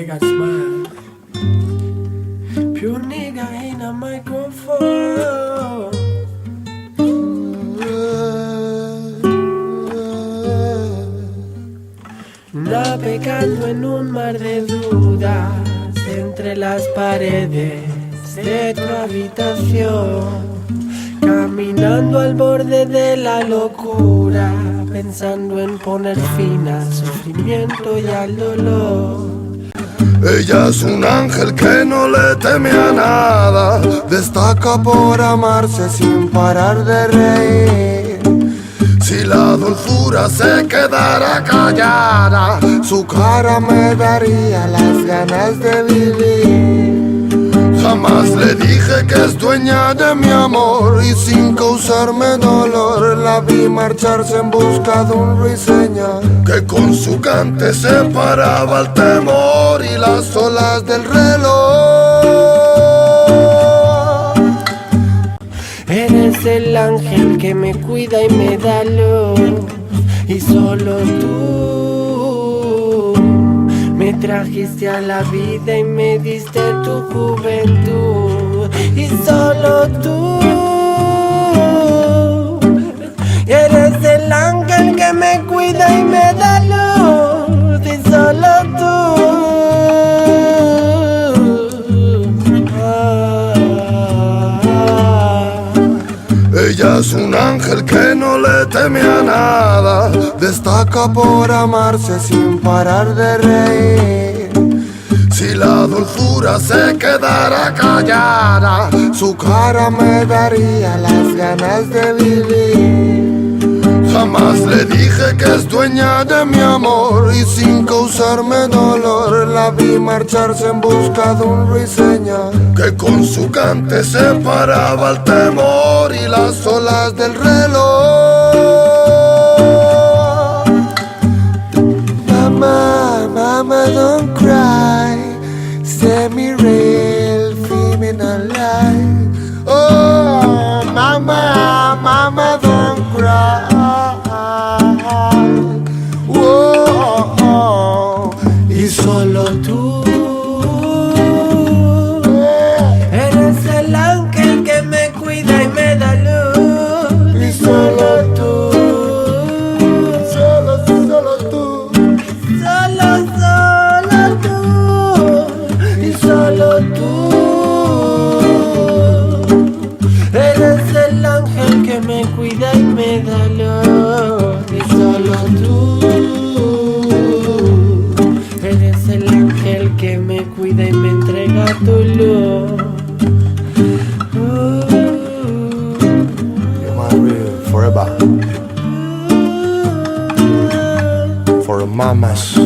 nigga smile. Pure nigga in a microphone. Navegando en un mar de dudas entre las paredes de tu habitación. Caminando al borde de la locura, pensando en poner fin al sufrimiento y al dolor. Ella es un ángel que no le teme a nada, destaca por amarse sin parar de reír. Si la dulzura se quedara callada, su cara me daría las ganas de vivir. Jamás le dije que es dueña de mi amor, y sin causarme dolor la vi marcharse en busca de un ruiseñor que con su cante separaba el temor y las olas del reloj. Eres el ángel que me cuida y me da luz, y solo tú me trajiste a la vida y me diste tu juventud. Y solo tú eres el ángel que me cuida y me da luz. Y solo tú Ella es un ángel que no le teme a nada, destaca por amarse sin parar de reír. Si la dulzura se quedara callada, su cara me daría las ganas de vivir. Jamás le dije que es dueña de mi amor, y sin causarme dolor la vi marcharse en busca de un ruiseñor que con su cante separaba el temor y las olas del reloj. Mama, mama, don't cry, set me real, feeling alive. Oh, mama, mama, don't cry. y solo tú eres el ángel que me cuida y me da luz. Y solo tú, solo tú, solo tú, y solo tú eres el ángel que me cuida y me da luz. Y solo tú eres el ángel que me cuida y me entrega tu luz. You're my real forever. For mamas.